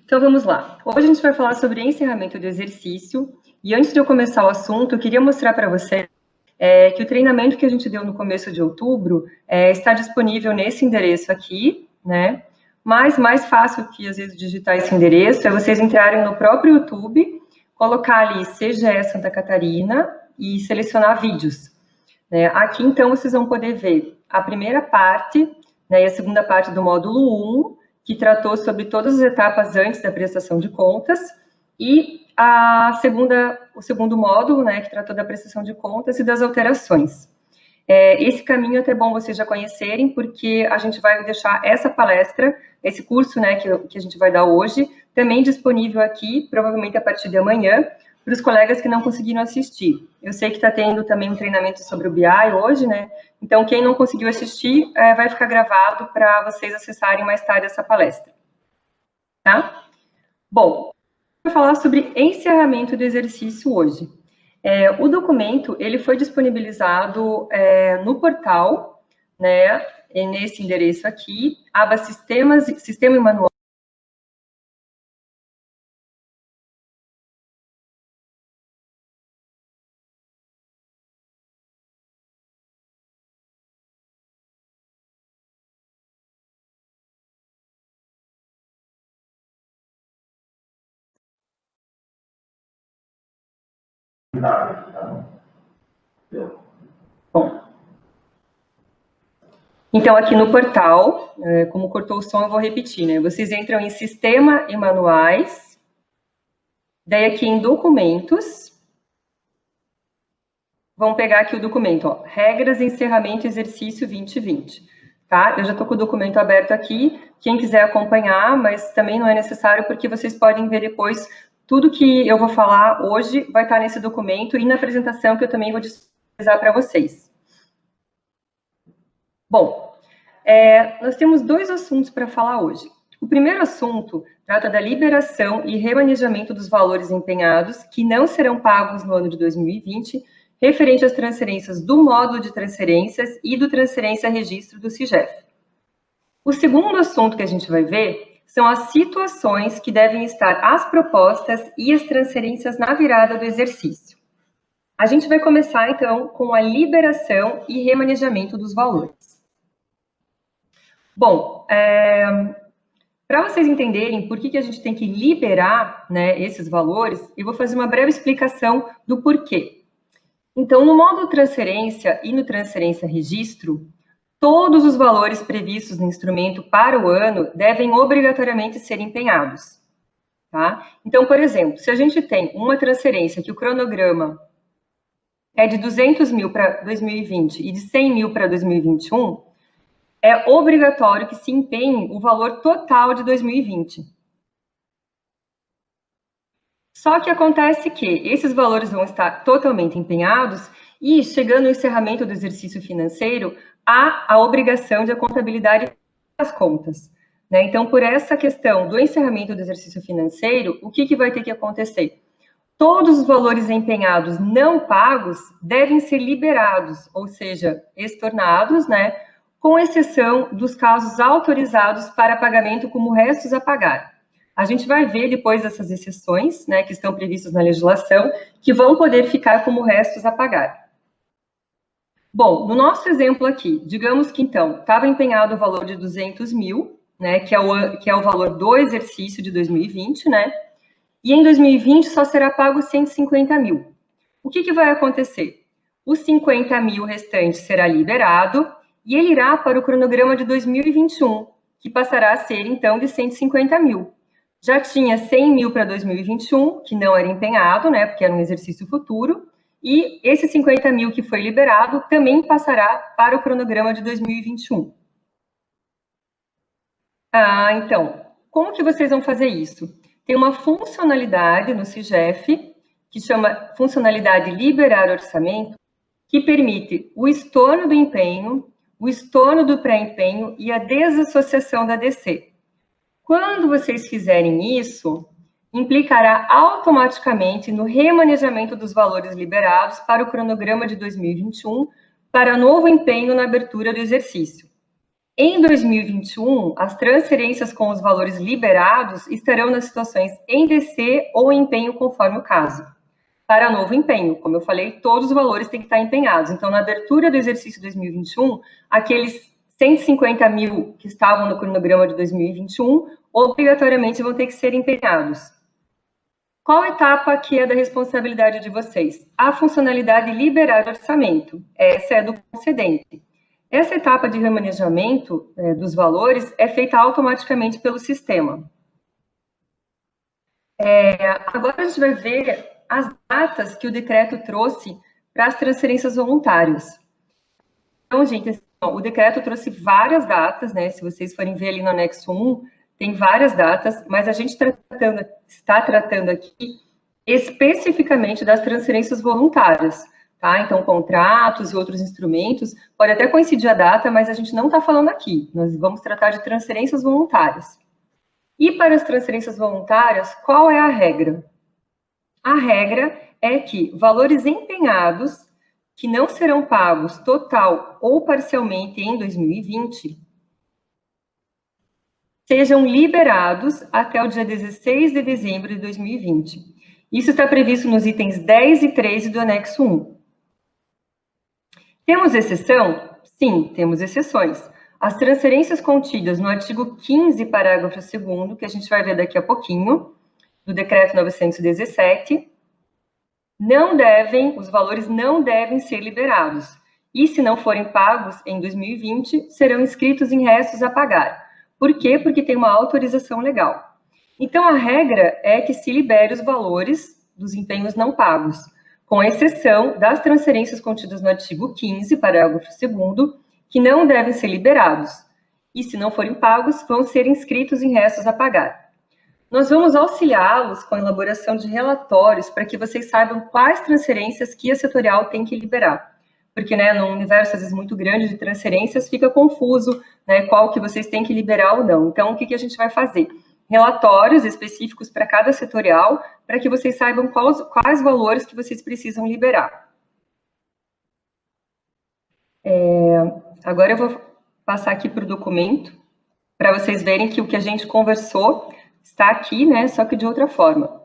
Então vamos lá. Hoje a gente vai falar sobre encerramento do exercício. E antes de eu começar o assunto, eu queria mostrar para você que o treinamento que a gente deu no começo de outubro está disponível nesse endereço aqui, né? Mas mais fácil que às vezes digitar esse endereço é vocês entrarem no próprio YouTube, colocar ali CGE Santa Catarina e selecionar vídeos. Aqui então vocês vão poder ver a primeira parte, né, e a segunda parte do módulo 1, que tratou sobre todas as etapas antes da prestação de contas, e o segundo módulo, né, que tratou da prestação de contas e das alterações. Esse caminho é até bom vocês já conhecerem, porque a gente vai deixar essa palestra, esse curso, né, que a gente vai dar hoje, também disponível aqui, provavelmente a partir de amanhã, para os colegas que não conseguiram assistir. Eu sei que está tendo também um treinamento sobre o BI hoje, né? Então, quem não conseguiu assistir, vai ficar gravado para vocês acessarem mais tarde essa palestra. Tá? Bom, vou falar sobre encerramento do exercício hoje. O documento, ele foi disponibilizado no portal, né? Nesse endereço aqui, aba Sistemas, Sistema e Manual. Bom, então aqui no portal, como cortou o som, eu vou repetir, né? Vocês entram em Sistema e Manuais, daí aqui em Documentos, vão pegar aqui o documento, ó, Regras de Encerramento Exercício 2020, tá? Eu já estou com o documento aberto aqui, quem quiser acompanhar, mas também não é necessário, porque vocês podem ver depois tudo que eu vou falar hoje vai estar nesse documento e na apresentação que eu também vou disponibilizar para vocês. Bom, nós temos dois assuntos para falar hoje. O primeiro assunto trata da liberação e remanejamento dos valores empenhados que não serão pagos no ano de 2020, referente às transferências do módulo de transferências e do transferência registro do CIGEF. O segundo assunto que a gente vai ver são as situações que devem estar as propostas e as transferências na virada do exercício. A gente vai começar, então, com a liberação e remanejamento dos valores. Bom, para vocês entenderem por que a gente tem que liberar, né, esses valores, eu vou fazer uma breve explicação do porquê. Então, no módulo transferência e no transferência registro, todos os valores previstos no instrumento para o ano devem obrigatoriamente ser empenhados. Tá? Então, por exemplo, se a gente tem uma transferência que o cronograma é de 200 mil para 2020 e de 100 mil para 2021, é obrigatório que se empenhe o valor total de 2020. Só que acontece que esses valores vão estar totalmente empenhados e, chegando no encerramento do exercício financeiro, há a obrigação de a contabilidade das contas. Né? Então, por essa questão do encerramento do exercício financeiro, o que vai ter que acontecer? Todos os valores empenhados não pagos devem ser liberados, ou seja, estornados, né? Com exceção dos casos autorizados para pagamento como restos a pagar. A gente vai ver depois essas exceções, né, que estão previstas na legislação, que vão poder ficar como restos a pagar. Bom, no nosso exemplo aqui, digamos que então, estava empenhado o valor de 200 mil, né, que é o valor do exercício de 2020, né, e em 2020 só será pago 150 mil. O que vai acontecer? Os 50 mil restantes será liberado e ele irá para o cronograma de 2021, que passará a ser, então, de 150 mil. Já tinha 100 mil para 2021, que não era empenhado, né, porque era um exercício futuro, e esse 50 mil que foi liberado também passará para o cronograma de 2021. Então, como que vocês vão fazer isso? Tem uma funcionalidade no CIGEF, que chama funcionalidade liberar orçamento, que permite o estorno do empenho, o estorno do pré-empenho e a desassociação da DC. Quando vocês fizerem isso, implicará automaticamente no remanejamento dos valores liberados para o cronograma de 2021 para novo empenho na abertura do exercício. Em 2021, as transferências com os valores liberados estarão nas situações em DC ou em empenho, conforme o caso. Para novo empenho, como eu falei, todos os valores têm que estar empenhados. Então, na abertura do exercício 2021, aqueles 150 mil que estavam no cronograma de 2021, obrigatoriamente vão ter que ser empenhados. Qual etapa que é da responsabilidade de vocês? A funcionalidade liberar orçamento. Essa é do concedente. Essa etapa de remanejamento dos valores é feita automaticamente pelo sistema. Agora a gente vai ver as datas que o decreto trouxe para as transferências voluntárias. Então, gente, o decreto trouxe várias datas, né? Se vocês forem ver ali no anexo 1, tem várias datas, mas a gente está tratando aqui especificamente das transferências voluntárias, tá? Então, contratos e outros instrumentos, pode até coincidir a data, mas a gente não está falando aqui. Nós vamos tratar de transferências voluntárias. E para as transferências voluntárias, qual é a regra? A regra é que valores empenhados que não serão pagos total ou parcialmente em 2020 sejam liberados até o dia 16 de dezembro de 2020. Isso está previsto nos itens 10 e 13 do anexo 1. Temos exceção? Sim, temos exceções. As transferências contidas no artigo 15, parágrafo 2º, que a gente vai ver daqui a pouquinho, do decreto 917, os valores não devem ser liberados. E se não forem pagos em 2020, serão inscritos em restos a pagar. Por quê? Porque tem uma autorização legal. Então, a regra é que se libere os valores dos empenhos não pagos, com exceção das transferências contidas no artigo 15, parágrafo 2º, que não devem ser liberados. E se não forem pagos, vão ser inscritos em restos a pagar. Nós vamos auxiliá-los com a elaboração de relatórios para que vocês saibam quais transferências que a setorial tem que liberar. Porque, né, num universo, às vezes, muito grande de transferências, fica confuso, né, qual que vocês têm que liberar ou não. Então, o que a gente vai fazer? Relatórios específicos para cada setorial, para que vocês saibam quais valores que vocês precisam liberar. Agora eu vou passar aqui para o documento, para vocês verem que o que a gente conversou está aqui, né, só que de outra forma.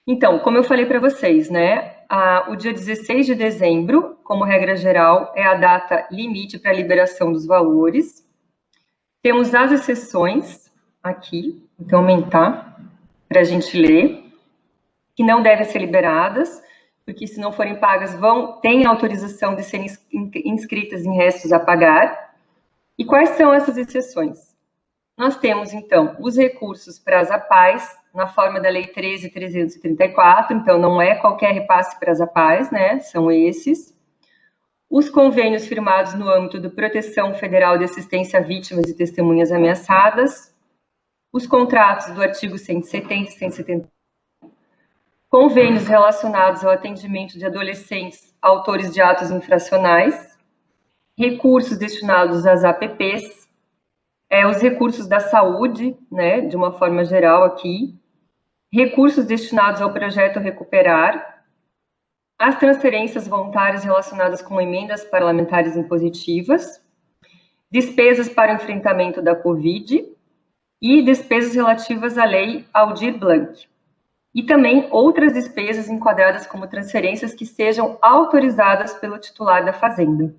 Então, como eu falei para vocês, né, o dia 16 de dezembro, como regra geral, é a data limite para a liberação dos valores. Temos as exceções aqui, então aumentar para a gente ler, que não devem ser liberadas, porque se não forem pagas, têm autorização de serem inscritas em restos a pagar. E quais são essas exceções? Nós temos, então, os recursos para as APAES, na forma da Lei 13.334, então não é qualquer repasse para as APAES, né? São esses. Os convênios firmados no âmbito do Proteção Federal de Assistência a Vítimas e Testemunhas Ameaçadas, os contratos do artigo 170 e 170, convênios relacionados ao atendimento de adolescentes autores de atos infracionais, recursos destinados às APPs, os recursos da saúde, né, de uma forma geral aqui, recursos destinados ao projeto Recuperar, as transferências voluntárias relacionadas com emendas parlamentares impositivas, despesas para o enfrentamento da Covid e despesas relativas à Lei Aldir Blanc. E também outras despesas enquadradas como transferências que sejam autorizadas pelo titular da Fazenda.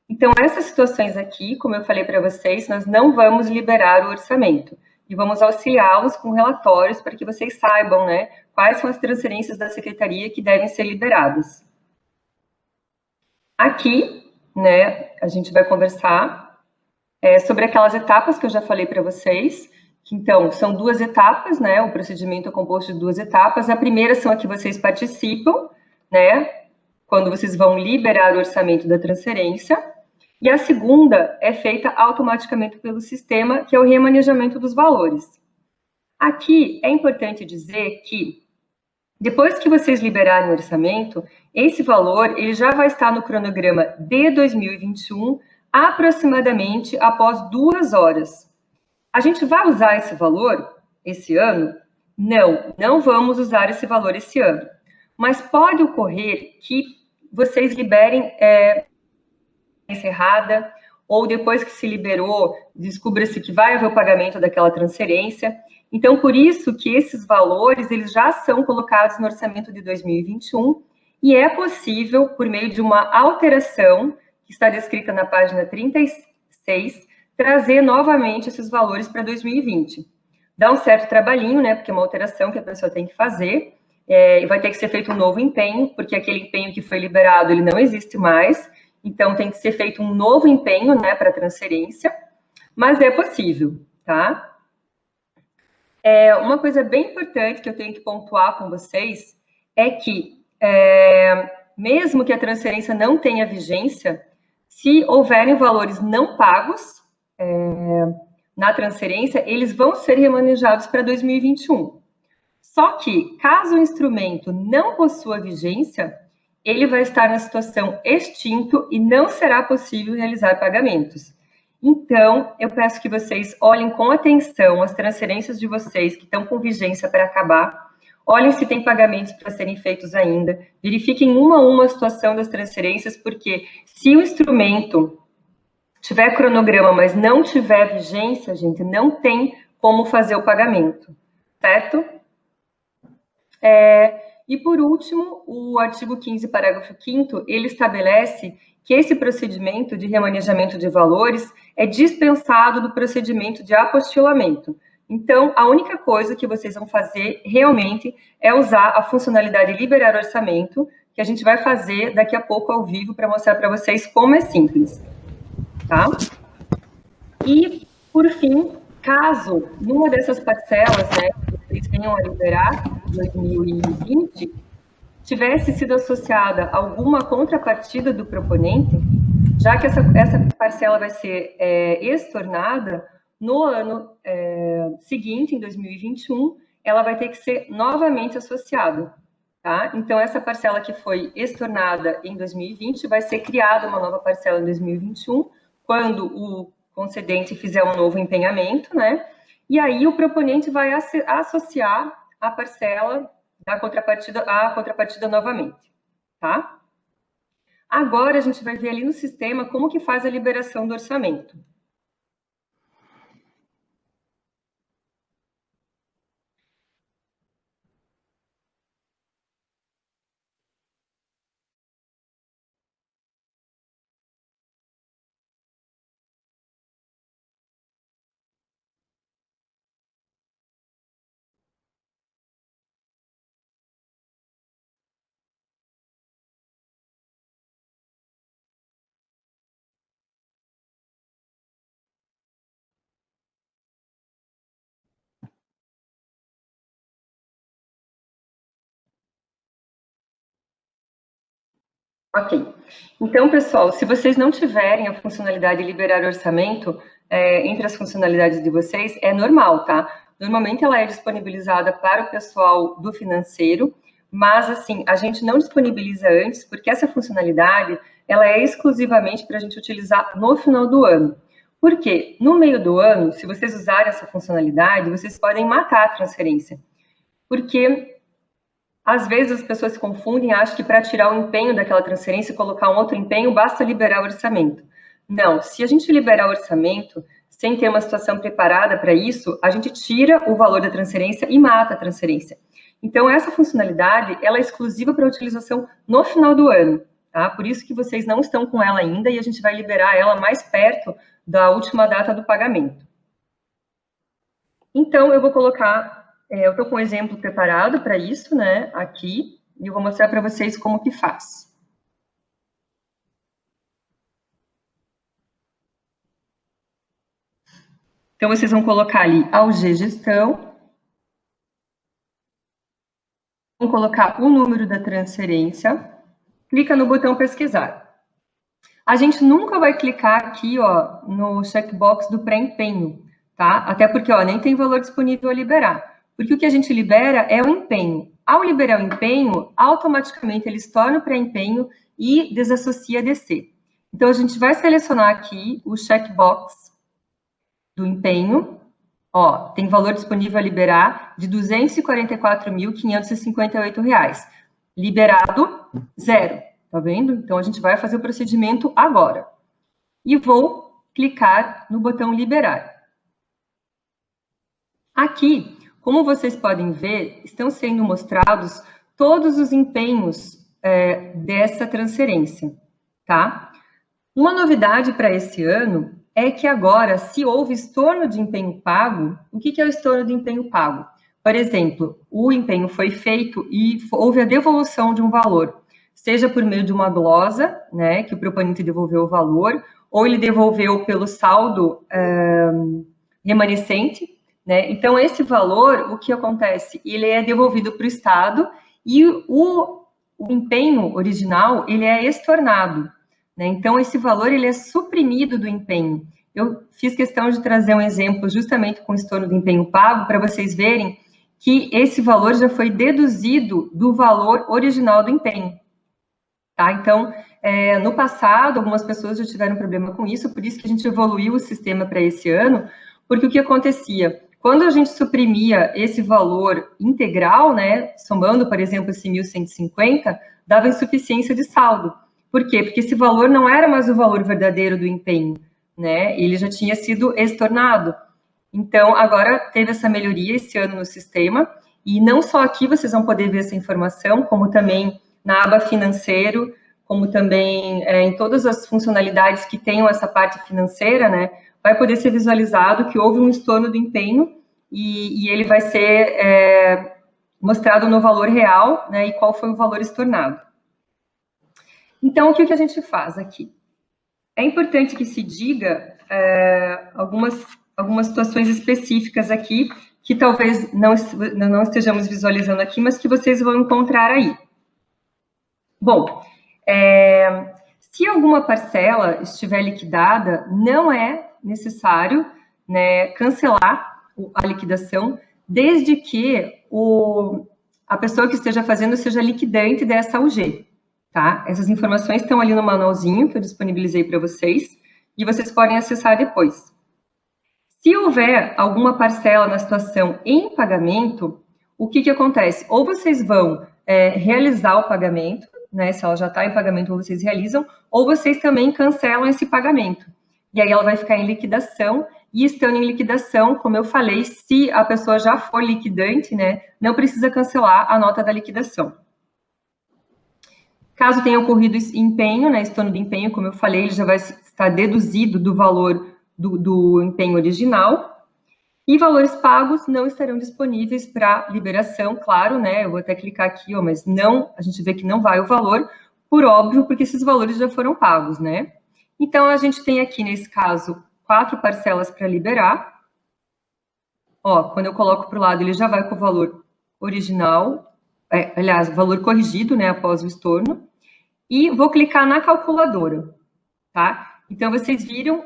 Então, essas situações aqui, como eu falei para vocês, nós não vamos liberar o orçamento e vamos auxiliá-los com relatórios para que vocês saibam, né, quais são as transferências da Secretaria que devem ser liberadas. Aqui, né, a gente vai conversar sobre aquelas etapas que eu já falei para vocês, que, então, são 2 etapas, né, o procedimento é composto de 2 etapas. A primeira são a que vocês participam, né, quando vocês vão liberar o orçamento da transferência. E a segunda é feita automaticamente pelo sistema, que é o remanejamento dos valores. Aqui é importante dizer que, depois que vocês liberarem o orçamento, esse valor ele já vai estar no cronograma de 2021, aproximadamente após 2 horas. A gente vai usar esse valor esse ano? Não vamos usar esse valor esse ano. Mas pode ocorrer que vocês liberem encerrada ou depois que se liberou, descubra-se que vai haver o pagamento daquela transferência. Então, por isso que esses valores, eles já são colocados no orçamento de 2021, e é possível, por meio de uma alteração, que está descrita na página 36, trazer novamente esses valores para 2020. Dá um certo trabalhinho, né, porque é uma alteração que a pessoa tem que fazer, e vai ter que ser feito um novo empenho, porque aquele empenho que foi liberado, ele não existe mais, então tem que ser feito um novo empenho, né, para transferência, mas é possível, tá? Uma coisa bem importante que eu tenho que pontuar com vocês é que, mesmo que a transferência não tenha vigência, se houverem valores não pagos na transferência, eles vão ser remanejados para 2021. Só que, caso o instrumento não possua vigência, ele vai estar na situação extinto e não será possível realizar pagamentos. Então, eu peço que vocês olhem com atenção as transferências de vocês que estão com vigência para acabar, olhem se tem pagamentos para serem feitos ainda, verifiquem uma a uma a situação das transferências, porque se o instrumento tiver cronograma, mas não tiver vigência, gente, não tem como fazer o pagamento, certo? E, por último, o artigo 15, parágrafo 5º, ele estabelece que esse procedimento de remanejamento de valores é dispensado do procedimento de apostilamento. Então, a única coisa que vocês vão fazer realmente é usar a funcionalidade liberar orçamento, que a gente vai fazer daqui a pouco ao vivo para mostrar para vocês como é simples, tá? E, por fim, caso numa dessas parcelas, né, que vocês venham a liberar, 2020, tivesse sido associada alguma contrapartida do proponente, já que essa parcela vai ser estornada, no ano seguinte, em 2021, ela vai ter que ser novamente associada, tá? Então, essa parcela que foi estornada em 2020, vai ser criada uma nova parcela em 2021, quando o concedente fizer um novo empenhamento, né? E aí o proponente vai associar a parcela da contrapartida à contrapartida novamente, tá? Agora a gente vai ver ali no sistema como que faz a liberação do orçamento. Ok. Então, pessoal, se vocês não tiverem a funcionalidade de liberar orçamento, entre as funcionalidades de vocês, é normal, tá? Normalmente ela é disponibilizada para o pessoal do financeiro, mas, assim, a gente não disponibiliza antes, porque essa funcionalidade, ela é exclusivamente para a gente utilizar no final do ano. Por quê? No meio do ano, se vocês usarem essa funcionalidade, vocês podem matar a transferência. Porque às vezes as pessoas se confundem e acham que para tirar o empenho daquela transferência e colocar um outro empenho, basta liberar o orçamento. Não, se a gente liberar o orçamento, sem ter uma situação preparada para isso, a gente tira o valor da transferência e mata a transferência. Então, essa funcionalidade, ela é exclusiva para utilização no final do ano, tá? Por isso que vocês não estão com ela ainda e a gente vai liberar ela mais perto da última data do pagamento. Então, eu vou colocar... eu estou com um exemplo preparado para isso, né, aqui, e eu vou mostrar para vocês como que faz. Então, vocês vão colocar ali AUG Gestão, vão colocar o número da transferência, clica no botão Pesquisar. A gente nunca vai clicar aqui, ó, no checkbox do pré-empenho, tá? Até porque, ó, nem tem valor disponível a liberar. Porque o que a gente libera é o empenho. Ao liberar o empenho, automaticamente ele se torna o pré-empenho e desassocia a DC. Então, a gente vai selecionar aqui o checkbox do empenho. Ó, tem valor disponível a liberar de R$ 244.558. Liberado, 0. Tá vendo? Então, a gente vai fazer o procedimento agora. E vou clicar no botão liberar. Aqui, como vocês podem ver, estão sendo mostrados todos os empenhos dessa transferência, tá? Uma novidade para esse ano é que agora, se houve estorno de empenho pago, o que é o estorno de empenho pago? Por exemplo, o empenho foi feito e houve a devolução de um valor, seja por meio de uma glosa, né, que o proponente devolveu o valor, ou ele devolveu pelo saldo remanescente, né? Então, esse valor, o que acontece? Ele é devolvido para o Estado e o empenho original, ele é estornado, né? Então, esse valor, ele é suprimido do empenho. Eu fiz questão de trazer um exemplo justamente com o estorno do empenho pago, para vocês verem que esse valor já foi deduzido do valor original do empenho. Tá? Então, no passado, algumas pessoas já tiveram problema com isso, por isso que a gente evoluiu o sistema para esse ano, porque o que acontecia? Quando a gente suprimia esse valor integral, né, somando, por exemplo, esse 1.150, dava insuficiência de saldo. Por quê? Porque esse valor não era mais o valor verdadeiro do empenho, né? Ele já tinha sido estornado. Então, agora teve essa melhoria esse ano no sistema, e não só aqui vocês vão poder ver essa informação, como também na aba financeiro, como também em todas as funcionalidades que tenham essa parte financeira, né, vai poder ser visualizado que houve um estorno do empenho e ele vai ser mostrado no valor real, né, e qual foi o valor estornado. Então, o que a gente faz aqui? É importante que se diga algumas situações específicas aqui, que talvez não estejamos visualizando aqui, mas que vocês vão encontrar aí. Bom, se alguma parcela estiver liquidada, não é necessário, né, cancelar a liquidação, desde que a pessoa que esteja fazendo seja liquidante dessa UG, tá? Essas informações estão ali no manualzinho que eu disponibilizei para vocês, e vocês podem acessar depois. Se houver alguma parcela na situação em pagamento, o que acontece? Ou vocês vão realizar o pagamento, né, se ela já está em pagamento, ou vocês realizam, ou vocês também cancelam esse pagamento. E aí ela vai ficar em liquidação, e estando em liquidação, como eu falei, se a pessoa já for liquidante, né, não precisa cancelar a nota da liquidação. Caso tenha ocorrido empenho, né, estorno de empenho, como eu falei, ele já vai estar deduzido do valor do empenho original, e valores pagos não estarão disponíveis para liberação, claro, né? Eu vou até clicar aqui, ó, mas não, a gente vê que não vai o valor, por óbvio, porque esses valores já foram pagos, né? Então, a gente tem aqui, nesse caso, 4 parcelas para liberar. Ó, quando eu coloco para o lado, ele já vai com o valor original, aliás, o valor corrigido, né, após o estorno. E vou clicar na calculadora, tá? Então, vocês viram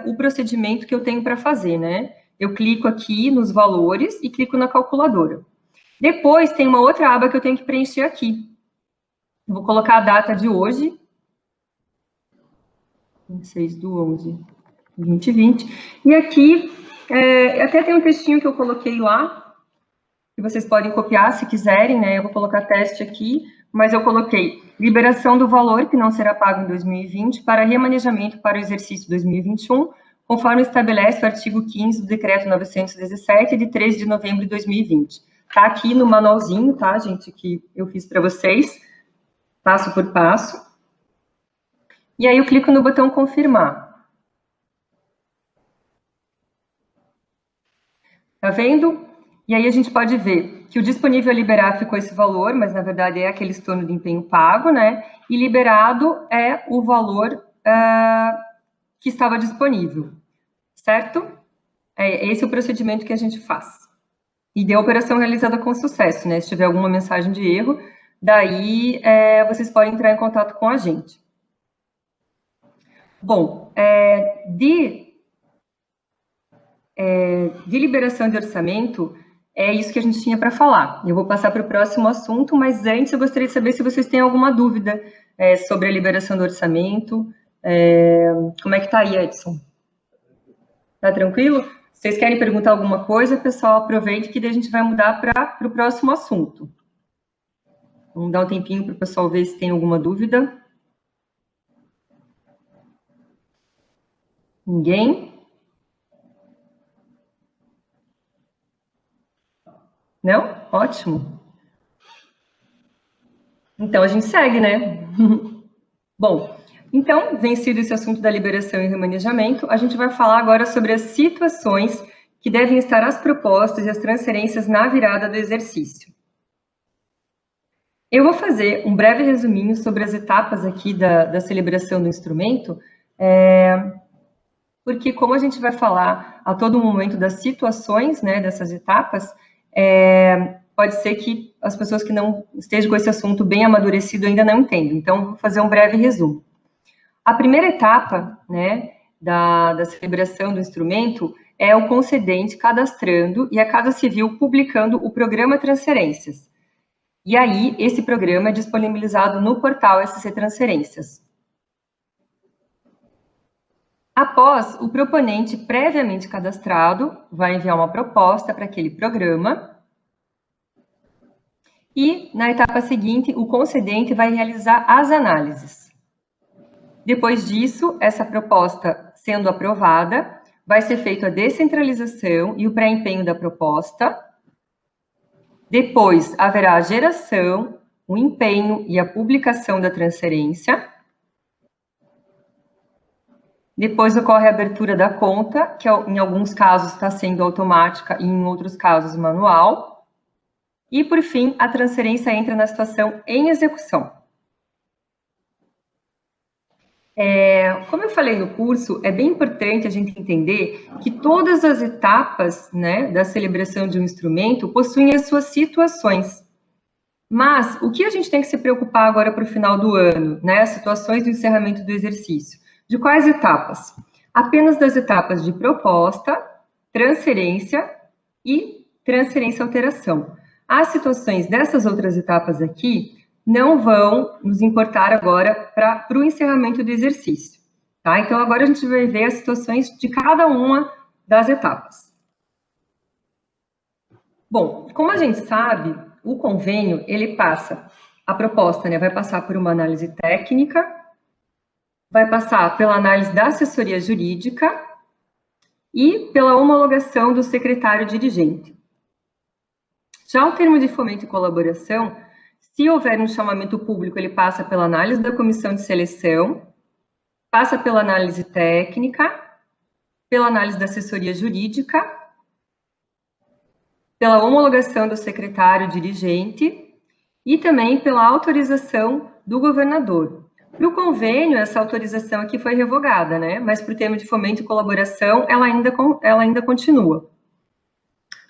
o procedimento que eu tenho para fazer, né? Eu clico aqui nos valores e clico na calculadora. Depois, tem uma outra aba que eu tenho que preencher aqui. Eu vou colocar a data de hoje, 26/11/2020. E aqui, até tem um textinho que eu coloquei lá, que vocês podem copiar se quiserem, né? Eu vou colocar teste aqui, mas eu coloquei liberação do valor que não será pago em 2020 para remanejamento para o exercício 2021, conforme estabelece o artigo 15 do Decreto 917, de 13 de novembro de 2020. Tá aqui no manualzinho, tá, gente, que eu fiz para vocês, passo por passo. E aí eu clico no botão confirmar. Tá vendo? E aí a gente pode ver que o disponível a liberar ficou esse valor, mas na verdade é aquele estorno de empenho pago, né? E liberado é o valor que estava disponível, certo? Esse é o procedimento que a gente faz. E de operação realizada com sucesso, né? Se tiver alguma mensagem de erro, daí vocês podem entrar em contato com a gente. Bom, de liberação de orçamento, é isso que a gente tinha para falar. Eu vou passar para o próximo assunto, mas antes eu gostaria de saber se vocês têm alguma dúvida sobre a liberação do orçamento. Como é que está aí, Edson? Tá tranquilo? Se vocês querem perguntar alguma coisa, pessoal, aproveite que daí a gente vai mudar para o próximo assunto. Vamos dar um tempinho para o pessoal ver se tem alguma dúvida. Ninguém? Não? Ótimo. Então, a gente segue, né? Bom, então, vencido esse assunto da liberação e remanejamento, a gente vai falar agora sobre as situações que devem estar as propostas e as transferências na virada do exercício. Eu vou fazer um breve resuminho sobre as etapas aqui da celebração do instrumento, porque como a gente vai falar a todo momento das situações, né, dessas etapas, pode ser que as pessoas que não estejam com esse assunto bem amadurecido ainda não entendam. Então, vou fazer um breve resumo. A primeira etapa, né, da celebração do instrumento é o concedente cadastrando e a Casa Civil publicando o programa Transferências. E aí, esse programa é disponibilizado no portal SC Transferências. Após, o proponente previamente cadastrado vai enviar uma proposta para aquele programa. E, na etapa seguinte, o concedente vai realizar as análises. Depois disso, essa proposta sendo aprovada, vai ser feita a descentralização e o pré-empenho da proposta. Depois, haverá a geração, o empenho e a publicação da transferência. Depois ocorre a abertura da conta, que em alguns casos está sendo automática e em outros casos manual. E, por fim, a transferência entra na situação em execução. Como eu falei no curso, é bem importante a gente entender que todas as etapas, né, da celebração de um instrumento possuem as suas situações. Mas o que a gente tem que se preocupar agora para o final do ano, né, as situações do encerramento do exercício? De quais etapas? Apenas das etapas de proposta, transferência e transferência-alteração. As situações dessas outras etapas aqui não vão nos importar agora para o encerramento do exercício, tá? Então, agora a gente vai ver as situações de cada uma das etapas. Bom, como a gente sabe, o convênio, ele passa, a proposta, né, vai passar por uma análise técnica, vai passar pela análise da assessoria jurídica e pela homologação do secretário dirigente. Já o termo de fomento e colaboração, se houver um chamamento público, ele passa pela análise da comissão de seleção, passa pela análise técnica, pela análise da assessoria jurídica, pela homologação do secretário dirigente e também pela autorização do governador. Para o convênio, essa autorização aqui foi revogada, né? Mas para o termo de fomento e colaboração, ela ainda continua.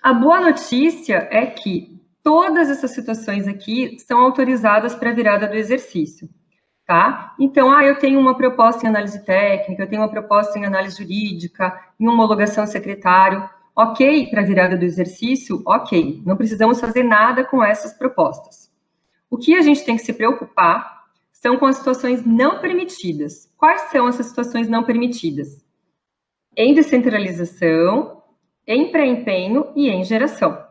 A boa notícia é que todas essas situações aqui são autorizadas para a virada do exercício, tá? Então, eu tenho uma proposta em análise técnica, eu tenho uma proposta em análise jurídica, em homologação secretário, ok para a virada do exercício? Ok, não precisamos fazer nada com essas propostas. O que a gente tem que se preocupar são com as situações não permitidas. Quais são essas situações não permitidas? Em descentralização, em pré-empenho e em geração.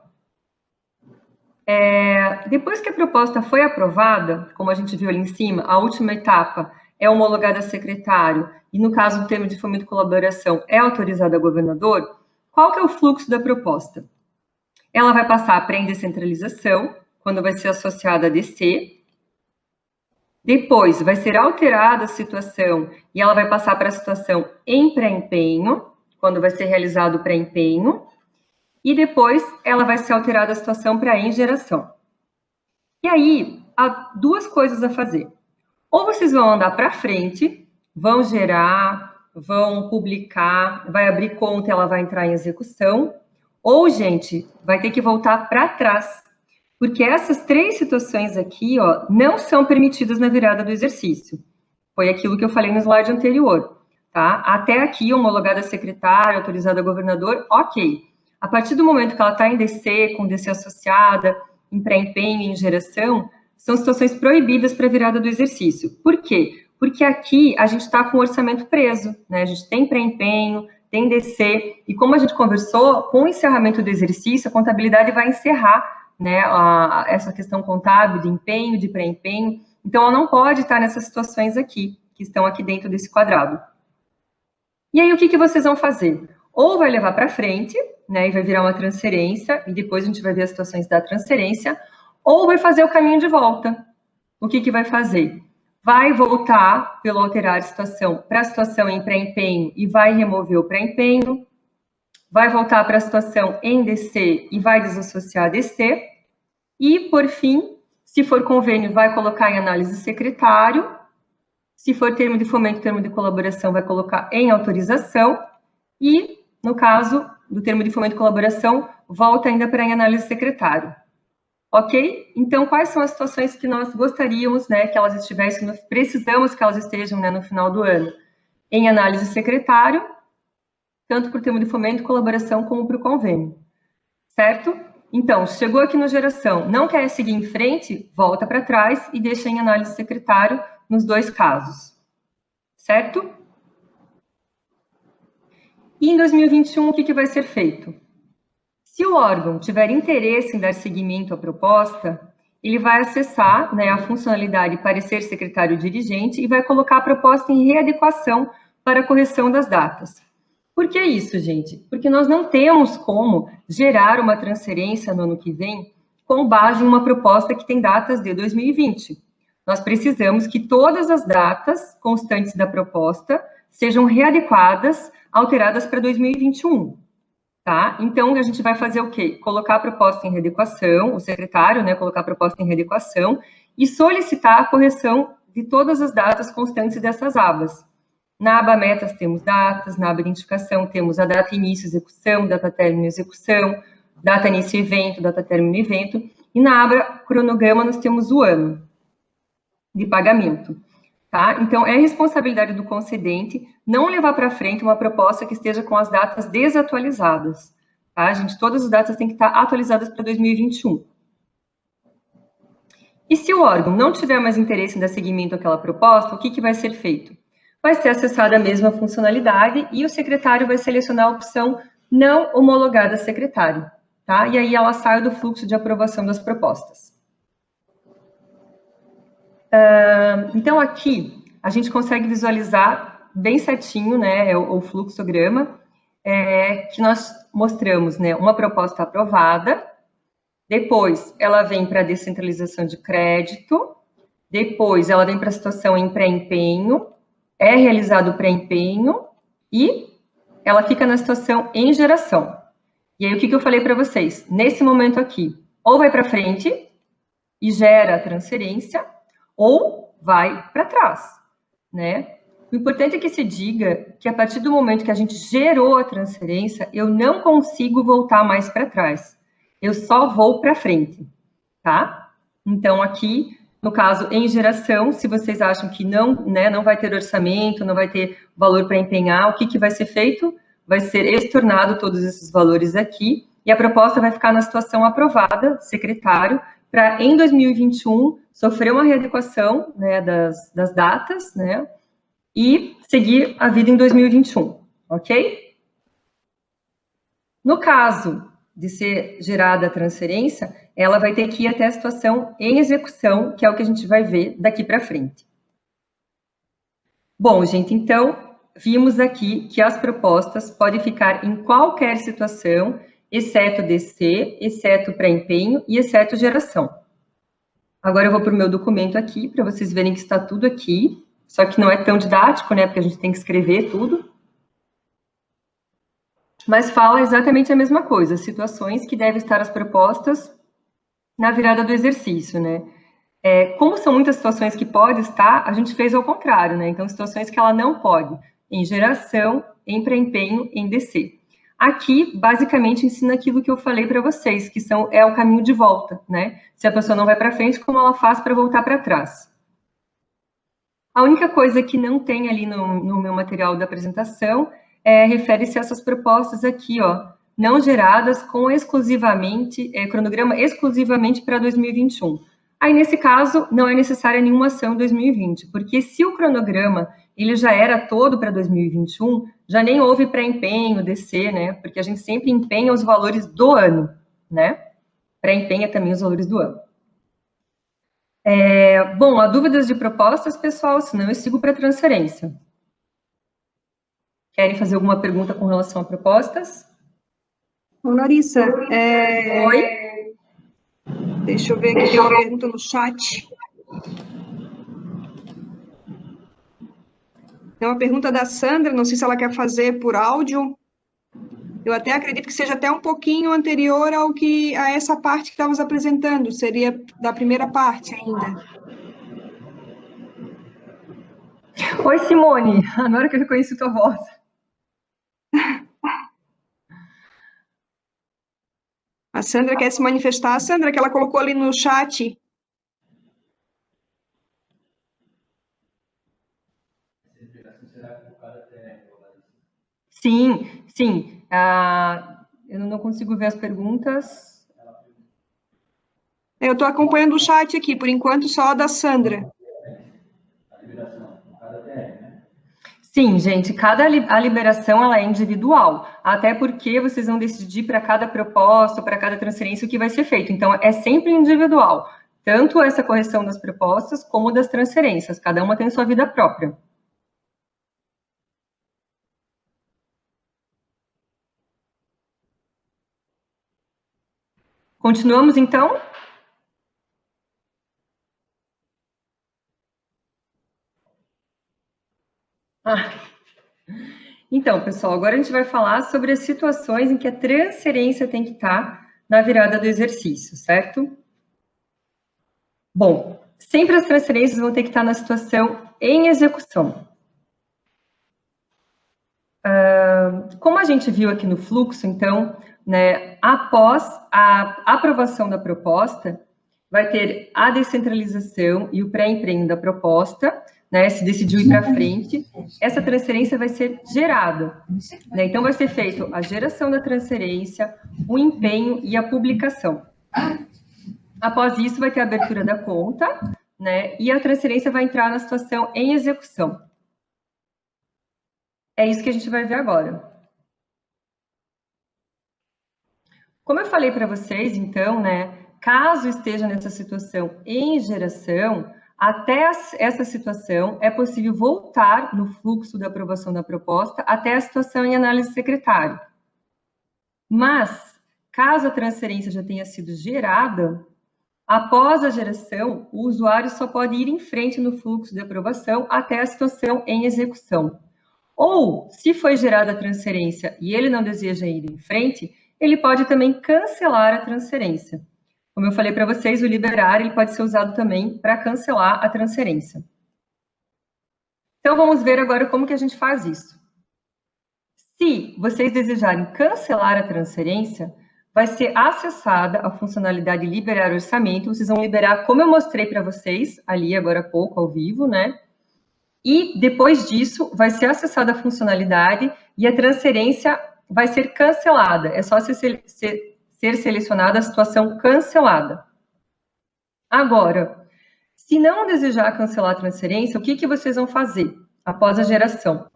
Depois que a proposta foi aprovada, como a gente viu ali em cima, a última etapa é homologada a secretário, e no caso do termo de fomento e colaboração é autorizada a governador, qual que é o fluxo da proposta? Ela vai passar para em descentralização, quando vai ser associada a DC, depois vai ser alterada a situação e ela vai passar para a situação em pré-empenho, quando vai ser realizado o pré-empenho, e depois ela vai ser alterada a situação para em geração. E aí, há duas coisas a fazer. Ou vocês vão andar para frente, vão gerar, vão publicar, vai abrir conta e ela vai entrar em execução, ou, gente, vai ter que voltar para trás, porque essas três situações aqui, ó, não são permitidas na virada do exercício. Foi aquilo que eu falei no slide anterior, tá? Até aqui, homologada secretária, autorizada governador, ok. A partir do momento que ela está em DC, com DC associada, em pré-empenho, em geração, são situações proibidas para a virada do exercício. Por quê? Porque aqui a gente está com o orçamento preso, né? A gente tem pré-empenho, tem DC, e como a gente conversou, com o encerramento do exercício, a contabilidade vai encerrar, né, essa questão contábil de empenho, de pré-empenho, então ela não pode estar nessas situações aqui, que estão aqui dentro desse quadrado. E aí, o que vocês vão fazer? Ou vai levar para frente, né, e vai virar uma transferência, e depois a gente vai ver as situações da transferência, ou vai fazer o caminho de volta. O que vai fazer? Vai voltar pelo alterar a situação para a situação em pré-empenho e vai remover o pré-empenho, vai voltar para a situação em DC e vai desassociar a DC, e, por fim, se for convênio, vai colocar em análise secretário, se for termo de fomento, termo de colaboração, vai colocar em autorização, e, no caso do termo de fomento e colaboração, volta ainda para em análise secretário. Ok? Então, quais são as situações que nós gostaríamos, né, que elas estivessem, precisamos que elas estejam, né, no final do ano? Em análise secretário, tanto para o termo de fomento e colaboração como para o convênio. Certo? Então, chegou aqui no geração, não quer seguir em frente, volta para trás e deixa em análise secretário nos dois casos. Certo? E em 2021, o que vai ser feito? Se o órgão tiver interesse em dar seguimento à proposta, ele vai acessar, né, a funcionalidade parecer secretário dirigente e vai colocar a proposta em readequação para correção das datas. Por que isso, gente? Porque nós não temos como gerar uma transferência no ano que vem com base em uma proposta que tem datas de 2020. Nós precisamos que todas as datas constantes da proposta sejam readequadas, alteradas para 2021. Tá? Então, a gente vai fazer o quê? Colocar a proposta em readequação, o secretário, né, colocar a proposta em readequação e solicitar a correção de todas as datas constantes dessas abas. Na aba metas temos datas, na aba identificação temos a data início execução, data término execução, data início evento, data término evento, e na aba cronograma nós temos o ano de pagamento. Tá? Então, é responsabilidade do concedente não levar para frente uma proposta que esteja com as datas desatualizadas. Tá, gente? Todas as datas têm que estar atualizadas para 2021. E se o órgão não tiver mais interesse em dar seguimento àquela proposta, o que vai ser feito? Vai ser acessada a mesma funcionalidade e o secretário vai selecionar a opção não homologada secretário. Tá? E aí ela sai do fluxo de aprovação das propostas. Então, aqui, a gente consegue visualizar bem certinho, né, o fluxograma, que nós mostramos, né, uma proposta aprovada, depois ela vem para a descentralização de crédito, depois ela vem para a situação em pré-empenho, é realizado o pré-empenho e ela fica na situação em geração. E aí, o que eu falei para vocês? Nesse momento aqui, ou vai para frente e gera a transferência, ou vai para trás, né? O importante é que se diga que a partir do momento que a gente gerou a transferência, eu não consigo voltar mais para trás. Eu só vou para frente, tá? Então, aqui, no caso, em geração, se vocês acham que não, né, não vai ter orçamento, não vai ter valor para empenhar, o que vai ser feito? Vai ser estornado todos esses valores aqui, e a proposta vai ficar na situação aprovada, secretário, para, em 2021, sofrer uma readequação, né, das datas, né, e seguir a vida em 2021, ok? No caso de ser gerada a transferência, ela vai ter que ir até a situação em execução, que é o que a gente vai ver daqui para frente. Bom, gente, então, vimos aqui que as propostas podem ficar em qualquer situação, exceto DC, exceto pré-empenho e exceto geração. Agora eu vou para o meu documento aqui, para vocês verem que está tudo aqui, só que não é tão didático, né, porque a gente tem que escrever tudo. Mas fala exatamente a mesma coisa, situações que devem estar as propostas na virada do exercício, né. Como são muitas situações que pode estar, a gente fez ao contrário, né, então situações que ela não pode, em geração, em pré-empenho, em DC. Aqui, basicamente, ensina aquilo que eu falei para vocês, que é o caminho de volta, né? Se a pessoa não vai para frente, como ela faz para voltar para trás? A única coisa que não tem ali no meu material da apresentação refere-se a essas propostas aqui, ó, não geradas com exclusivamente, cronograma exclusivamente para 2021. Aí, nesse caso, não é necessária nenhuma ação em 2020, porque se o cronograma ele já era todo para 2021, já nem houve pré-empenho, DC, né? Porque a gente sempre empenha os valores do ano, né? Pré-empenha também os valores do ano. Bom, há dúvidas de propostas, pessoal? Senão eu sigo para transferência. Querem fazer alguma pergunta com relação a propostas? Ô, Larissa, Oi? Deixa eu ver aqui, tem uma pergunta no chat. Tem uma pergunta da Sandra, não sei se ela quer fazer por áudio. Eu até acredito que seja até um pouquinho anterior a essa parte que estávamos apresentando, seria da primeira parte ainda. Oi, Simone, agora que eu reconheci tua voz. A Sandra quer se manifestar. A Sandra, que ela colocou ali no chat. Sim, sim. Eu não consigo ver as perguntas. Eu estou acompanhando o chat aqui, por enquanto só a da Sandra. Sim, gente, a liberação ela é individual, até porque vocês vão decidir para cada proposta, para cada transferência o que vai ser feito. Então, é sempre individual, tanto essa correção das propostas como das transferências. Cada uma tem sua vida própria. Continuamos, então? Então, pessoal, agora a gente vai falar sobre as situações em que a transferência tem que estar na virada do exercício, certo? Bom, sempre as transferências vão ter que estar na situação em execução. Como a gente viu aqui no fluxo, então, né, após a aprovação da proposta, vai ter a descentralização e o pré-emprego da proposta, né, se decidiu ir para frente, essa transferência vai ser gerada. Né, então, vai ser feito a geração da transferência, o empenho e a publicação. Após isso, vai ter a abertura da conta, né, e a transferência vai entrar na situação em execução. É isso que a gente vai ver agora. Como eu falei para vocês, então, né, caso esteja nessa situação em geração, até essa situação é possível voltar no fluxo da aprovação da proposta até a situação em análise secretária. Mas, caso a transferência já tenha sido gerada, após a geração, o usuário só pode ir em frente no fluxo de aprovação até a situação em execução. Ou, se foi gerada a transferência e ele não deseja ir em frente, ele pode também cancelar a transferência. Como eu falei para vocês, o liberar ele pode ser usado também para cancelar a transferência. Então, vamos ver agora como que a gente faz isso. Se vocês desejarem cancelar a transferência, vai ser acessada a funcionalidade liberar orçamento. Vocês vão liberar, como eu mostrei para vocês ali agora há pouco, ao vivo, né? E depois disso, vai ser acessada a funcionalidade e a transferência vai ser cancelada. É só ser selecionada a situação cancelada. Agora, se não desejar cancelar a transferência, o que vocês vão fazer após a geração?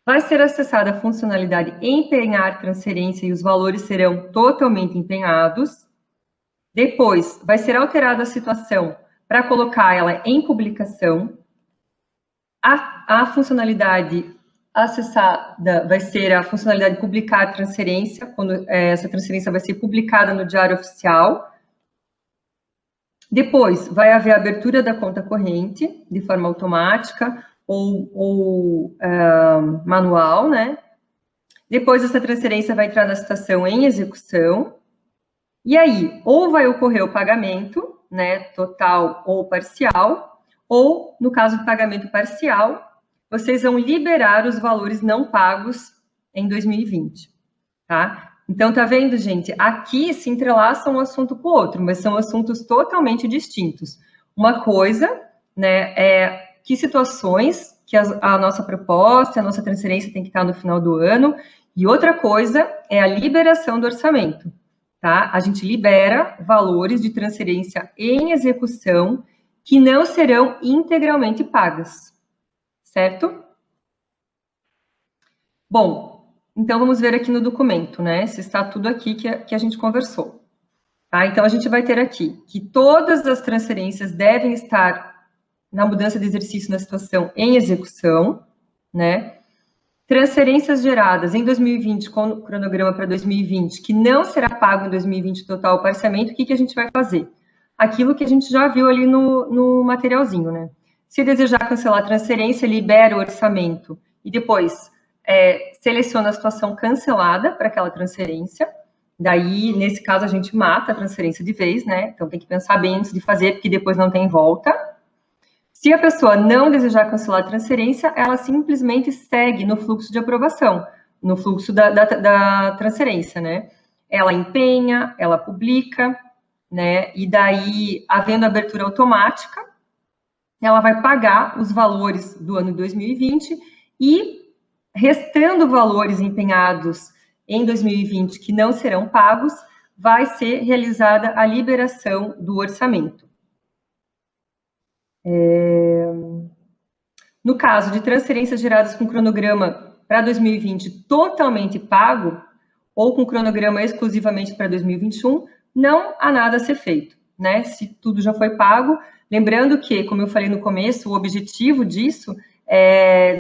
Vai ser acessada a funcionalidade empenhar transferência e os valores serão totalmente empenhados. Depois, vai ser alterada a situação para colocar ela em publicação. A funcionalidade acessada vai ser a funcionalidade publicar transferência, quando essa transferência vai ser publicada no Diário Oficial. Depois, vai haver a abertura da conta corrente, de forma automática ou manual, né? Depois, essa transferência vai entrar na situação em execução. E aí, ou vai ocorrer o pagamento, né, total ou parcial, ou, no caso de pagamento parcial, vocês vão liberar os valores não pagos em 2020, tá? Então, tá vendo, gente? Aqui se entrelaça um assunto com o outro, mas são assuntos totalmente distintos. Uma coisa, né, é que situações que a nossa proposta, a nossa transferência tem que estar no final do ano, e outra coisa é a liberação do orçamento, tá? A gente libera valores de transferência em execução que não serão integralmente pagas, certo? Bom, então vamos ver aqui no documento, né? Se está tudo aqui que a gente conversou. Tá? Então, a gente vai ter aqui que todas as transferências devem estar na mudança de exercício na situação em execução, né? Transferências geradas em 2020 com o cronograma para 2020, que não será pago em 2020 total o parcelamento, o que a gente vai fazer? Aquilo que a gente já viu ali no materialzinho, né? Se desejar cancelar a transferência, libera o orçamento e depois seleciona a situação cancelada para aquela transferência. Daí, nesse caso, a gente mata a transferência de vez, né? Então, tem que pensar bem antes de fazer, porque depois não tem volta. Se a pessoa não desejar cancelar a transferência, ela simplesmente segue no fluxo de aprovação, no fluxo da transferência, né? Ela empenha, ela publica, né? E daí, havendo abertura automática, ela vai pagar os valores do ano 2020 e, restando valores empenhados em 2020 que não serão pagos, vai ser realizada a liberação do orçamento. No caso de transferências geradas com cronograma para 2020 totalmente pago, ou com cronograma exclusivamente para 2021, não há nada a ser feito, né? Se tudo já foi pago, lembrando que, como eu falei no começo, o objetivo disso,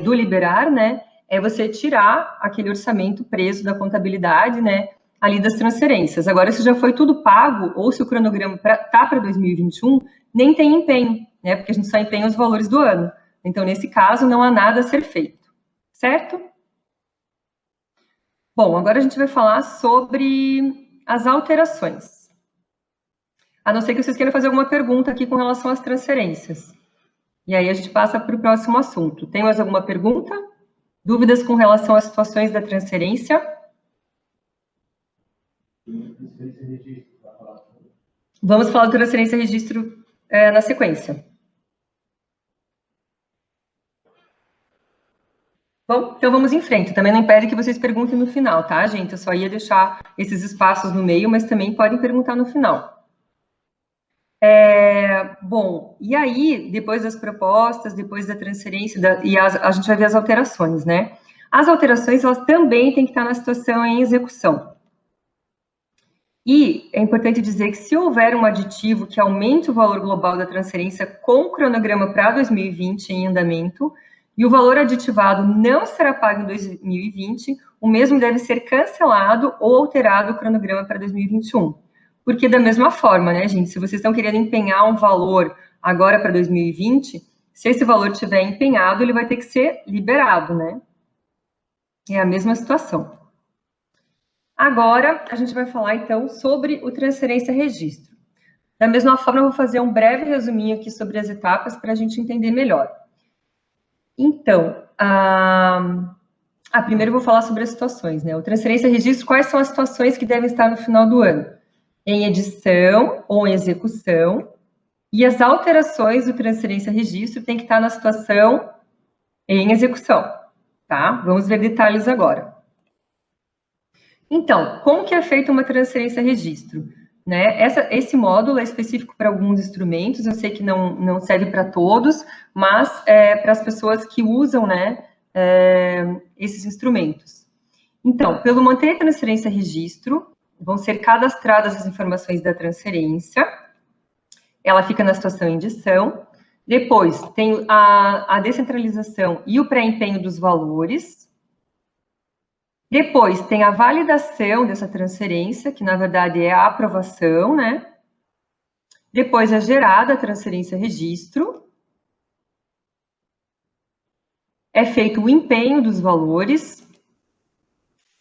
do liberar, né, é você tirar aquele orçamento preso da contabilidade, né, ali das transferências. Agora, se já foi tudo pago, ou se o cronograma está para 2021, nem tem empenho, né, porque a gente só empenha os valores do ano. Então, nesse caso, não há nada a ser feito, certo? Bom, agora a gente vai falar sobre as alterações. A não ser que vocês queiram fazer alguma pergunta aqui com relação às transferências. E aí a gente passa para o próximo assunto. Tem mais alguma pergunta? Dúvidas com relação às situações da transferência? Vamos falar do transferência e registro na sequência. Bom, então vamos em frente. Também não impede que vocês perguntem no final, tá, gente? Eu só ia deixar esses espaços no meio, mas também podem perguntar no final. Bom, e aí, depois das propostas, depois da transferência, a gente vai ver as alterações, né? As alterações, elas também têm que estar na situação em execução. E é importante dizer que se houver um aditivo que aumente o valor global da transferência com o cronograma para 2020 em andamento, e o valor aditivado não será pago em 2020, o mesmo deve ser cancelado ou alterado o cronograma para 2021. Porque da mesma forma, né, gente, se vocês estão querendo empenhar um valor agora para 2020, se esse valor estiver empenhado, ele vai ter que ser liberado, né? É a mesma situação. Agora, a gente vai falar, então, sobre o transferência registro. Da mesma forma, eu vou fazer um breve resuminho aqui sobre as etapas para a gente entender melhor. Então, primeiro eu vou falar sobre as situações, né? O transferência registro, quais são as situações que devem estar no final do ano? Em edição ou em execução, e as alterações do transferência registro tem que estar na situação em execução, tá? Vamos ver detalhes agora. Então, como que é feita uma transferência registro? Né? Esse módulo é específico para alguns instrumentos, eu sei que não serve para todos, mas para as pessoas que usam, né, esses instrumentos. Então, pelo manter transferência registro, vão ser cadastradas as informações da transferência, ela fica na situação em edição, depois tem a descentralização e o pré-empenho dos valores, depois tem a validação dessa transferência, que na verdade é a aprovação, né? Depois é gerada a transferência registro, é feito o empenho dos valores,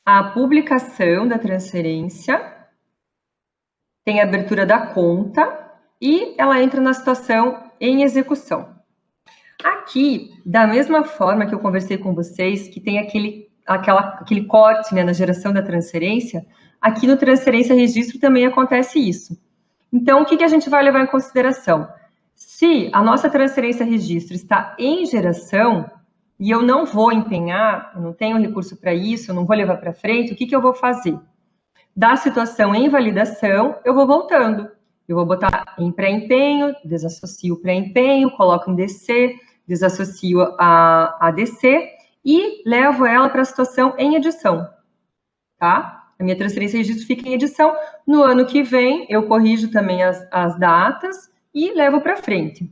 a publicação da transferência, tem a abertura da conta e ela entra na situação em execução. Aqui, da mesma forma que eu conversei com vocês, que tem aquele corte, né, na geração da transferência, aqui no transferência registro também acontece isso. Então, o que a gente vai levar em consideração? Se a nossa transferência registro está em geração, e eu não vou empenhar, eu não tenho recurso para isso, eu não vou levar para frente, o que eu vou fazer? Da situação em validação, eu vou voltando. Eu vou botar em pré-empenho, desassocio o pré-empenho, coloco em DC, desassocio a DC e levo ela para a situação em edição, tá? A minha transferência de registro fica em edição. No ano que vem, eu corrijo também as datas e levo para frente.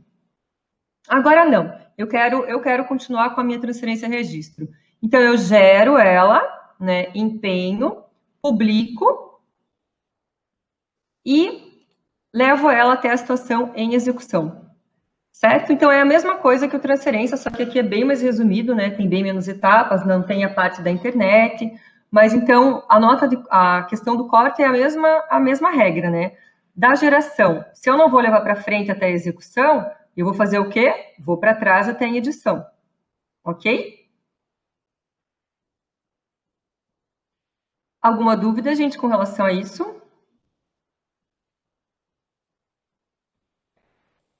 Agora não, eu quero continuar com a minha transferência registro. Então, eu gero ela, né, empenho, publico e levo ela até a situação em execução, certo? Então, é a mesma coisa que o transferência, só que aqui é bem mais resumido, né, tem bem menos etapas, não tem a parte da internet, mas então, a questão do corte é a mesma regra, né? Da geração, se eu não vou levar para frente até a execução, eu vou fazer o quê? Vou para trás até em edição, ok? Alguma dúvida, gente, com relação a isso?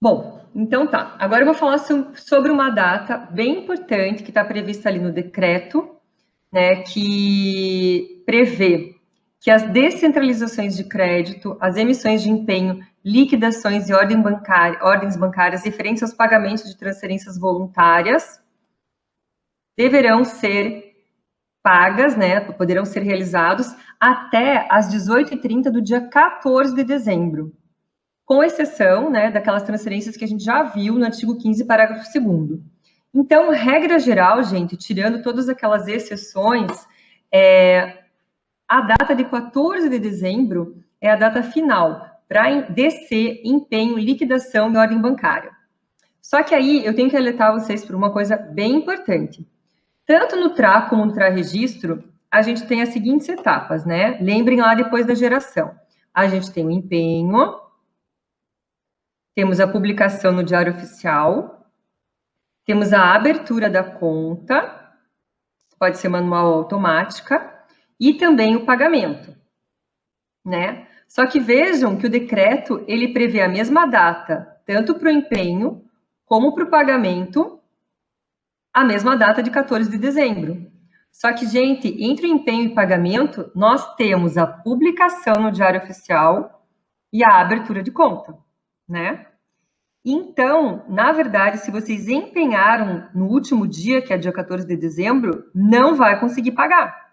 Bom, então tá. Agora eu vou falar sobre uma data bem importante que está prevista ali no decreto, né, que prevê que as descentralizações de crédito, as emissões de empenho, liquidações e ordens bancárias referentes aos pagamentos de transferências voluntárias deverão ser pagas, né, poderão ser realizados até às 18h30 do dia 14 de dezembro, com exceção, né, daquelas transferências que a gente já viu no artigo 15, parágrafo 2º. Então, regra geral, gente, tirando todas aquelas exceções, a data de 14 de dezembro é a data final para descer empenho, liquidação e ordem bancária. Só que aí eu tenho que alertar vocês por uma coisa bem importante. Tanto no TRA como no TRA-registro, a gente tem as seguintes etapas, né? Lembrem lá depois da geração. A gente tem o empenho, temos a publicação no Diário Oficial, temos a abertura da conta, pode ser manual ou automática, e também o pagamento, né? Só que vejam que o decreto, ele prevê a mesma data, tanto para o empenho como para o pagamento, a mesma data de 14 de dezembro. Só que, gente, entre empenho e pagamento, nós temos a publicação no Diário Oficial e a abertura de conta, né? Então, na verdade, se vocês empenharam no último dia, que é dia 14 de dezembro, não vai conseguir pagar.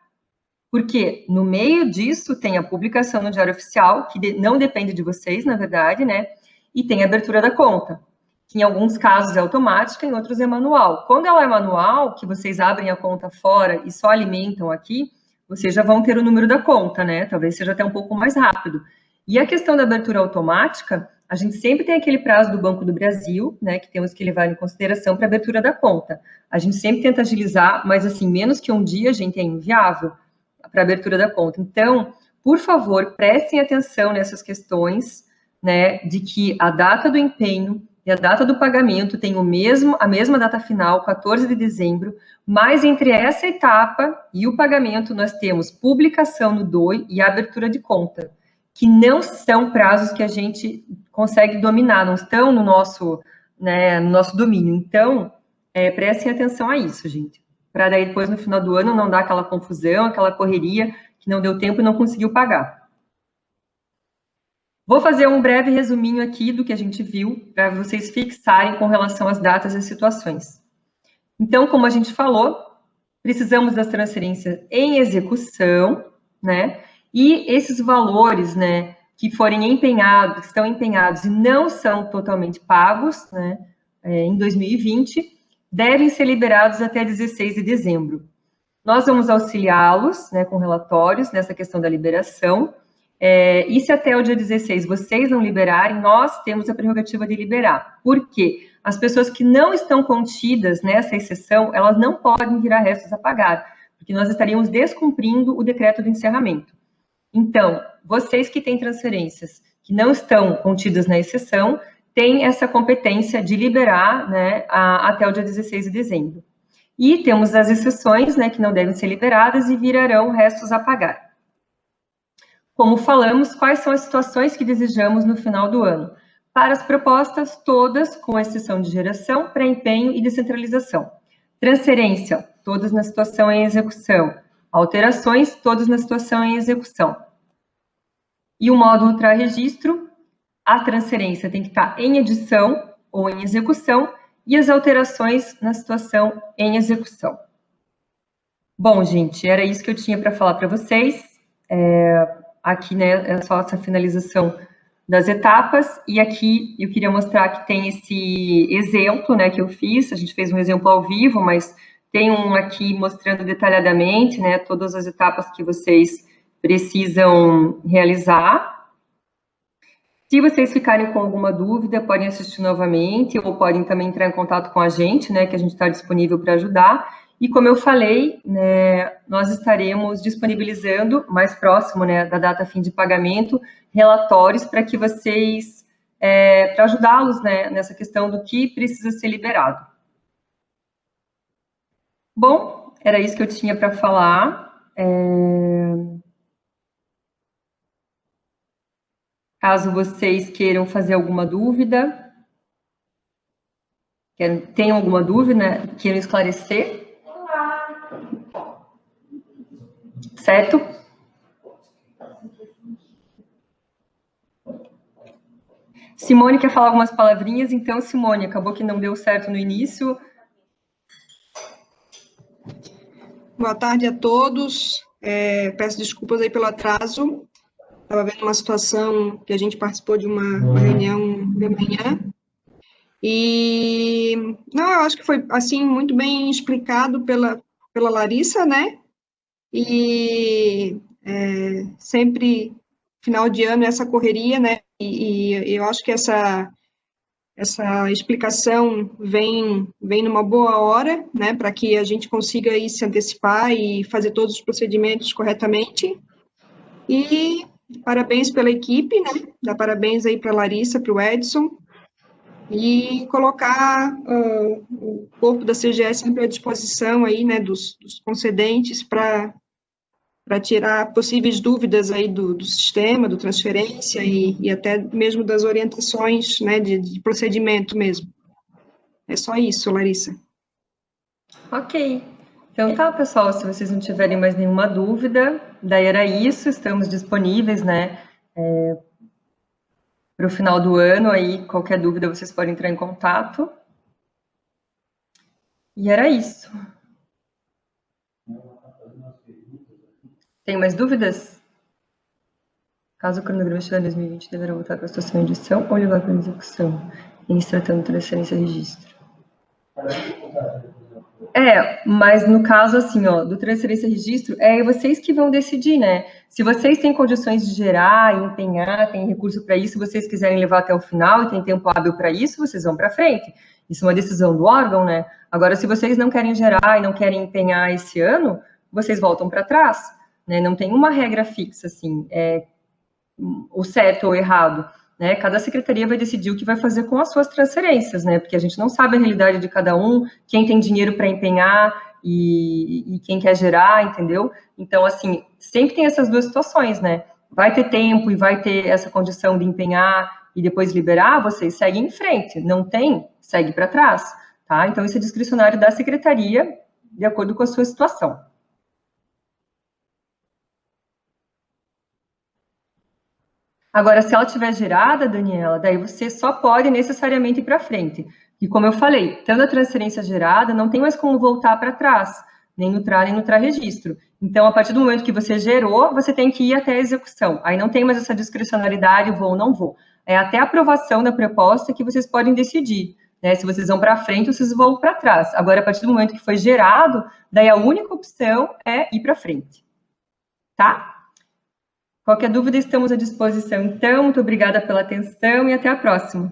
Porque no meio disso tem a publicação no Diário Oficial, que não depende de vocês, na verdade, né? E tem a abertura da conta, que em alguns casos é automática, em outros é manual. Quando ela é manual, que vocês abrem a conta fora e só alimentam aqui, vocês já vão ter o número da conta, né? Talvez seja até um pouco mais rápido. E a questão da abertura automática, a gente sempre tem aquele prazo do Banco do Brasil, né, que temos que levar em consideração para a abertura da conta. A gente sempre tenta agilizar, mas assim, menos que um dia, gente, é inviável para a abertura da conta. Então, por favor, prestem atenção nessas questões, né, de que a data do empenho e a data do pagamento tem a mesma data final, 14 de dezembro, mas entre essa etapa e o pagamento nós temos publicação no DOI e a abertura de conta, que não são prazos que a gente consegue dominar, não estão no nosso, né, no nosso domínio. Então, prestem atenção a isso, gente, para daí depois no final do ano não dar aquela confusão, aquela correria que não deu tempo e não conseguiu pagar. Vou fazer um breve resuminho aqui do que a gente viu, para vocês fixarem com relação às datas e situações. Então, como a gente falou, precisamos das transferências em execução, né? E esses valores, né, que forem empenhados, que estão empenhados e não são totalmente pagos, né, em 2020, devem ser liberados até 16 de dezembro. Nós vamos auxiliá-los, né, com relatórios nessa questão da liberação. E se até o dia 16 vocês não liberarem, nós temos a prerrogativa de liberar. Por quê? As pessoas que não estão contidas nessa exceção, elas não podem virar restos a pagar, porque nós estaríamos descumprindo o decreto do encerramento. Então, vocês que têm transferências que não estão contidas na exceção, têm essa competência de liberar, né, até o dia 16 de dezembro. E temos as exceções, né, que não devem ser liberadas e virarão restos a pagar. Como falamos, quais são as situações que desejamos no final do ano? Para as propostas, todas, com exceção de geração, pré-empenho e descentralização. Transferência, todas na situação em execução. Alterações, todas na situação em execução. E o módulo TRA-registro, a transferência tem que estar em edição ou em execução, e as alterações na situação em execução. Bom, gente, era isso que eu tinha para falar para vocês. Aqui, né, é só essa finalização das etapas, e aqui eu queria mostrar que tem esse exemplo, né, que eu fiz. A gente fez um exemplo ao vivo, mas tem um aqui mostrando detalhadamente, né, todas as etapas que vocês precisam realizar. Se vocês ficarem com alguma dúvida, podem assistir novamente, ou podem também entrar em contato com a gente, né, que a gente está disponível para ajudar. E como eu falei, né, nós estaremos disponibilizando, mais próximo, né, da data fim de pagamento, relatórios para que vocês, para ajudá-los, né, nessa questão do que precisa ser liberado. Bom, era isso que eu tinha para falar. Caso vocês queiram fazer alguma dúvida, tenham alguma dúvida, queiram esclarecer. Certo? Simone quer falar algumas palavrinhas, então, Simone, acabou que não deu certo no início. Boa tarde a todos. Peço desculpas aí pelo atraso. Estava vendo uma situação que a gente participou de uma reunião de manhã. E não, eu acho que foi assim muito bem explicado pela Larissa, né? E sempre final de ano essa correria, né? E eu acho que essa explicação vem numa boa hora, né, para que a gente consiga aí se antecipar e fazer todos os procedimentos corretamente. E parabéns pela equipe, né, dá parabéns aí para a Larissa, para o Edson, e colocar o corpo da CGS sempre à disposição aí, né, dos concedentes para tirar possíveis dúvidas aí do sistema, do transferência e até mesmo das orientações, né, de procedimento mesmo. É só isso, Larissa. Ok. Então tá, pessoal, se vocês não tiverem mais nenhuma dúvida, daí era isso, estamos disponíveis, né, para o final do ano, aí qualquer dúvida vocês podem entrar em contato. E era isso. Tem mais dúvidas? Caso o cronograma estiver em 2020, deverá voltar para a situação de edição ou levar para a execução, em se tratando de transferência e registro. Mas no caso, assim, ó, do transferência e registro, vocês que vão decidir, né? Se vocês têm condições de gerar e empenhar, tem recurso para isso, se vocês quiserem levar até o final e tem tempo hábil para isso, vocês vão para frente. Isso é uma decisão do órgão, né? Agora, se vocês não querem gerar e não querem empenhar esse ano, vocês voltam para trás, né? Não tem uma regra fixa, assim, o certo ou errado, né? Cada secretaria vai decidir o que vai fazer com as suas transferências, né? Porque a gente não sabe a realidade de cada um, quem tem dinheiro para empenhar e quem quer gerar, entendeu? Então, assim, sempre tem essas duas situações, né? Vai ter tempo e vai ter essa condição de empenhar e depois liberar, vocês seguem em frente. Não tem, segue para trás, tá? Então, isso é discricionário da secretaria, de acordo com a sua situação. Agora, se ela estiver gerada, Daniela, daí você só pode necessariamente ir para frente. E como eu falei, tendo a transferência gerada, não tem mais como voltar para trás, nem no TRA, nem no TRA registro. Então, a partir do momento que você gerou, você tem que ir até a execução. Aí não tem mais essa discricionariedade, vou ou não vou. É até a aprovação da proposta que vocês podem decidir, né? Se vocês vão para frente ou se vocês vão para trás. Agora, a partir do momento que foi gerado, daí a única opção é ir para frente. Tá? Qualquer dúvida, estamos à disposição. Então, muito obrigada pela atenção e até a próxima.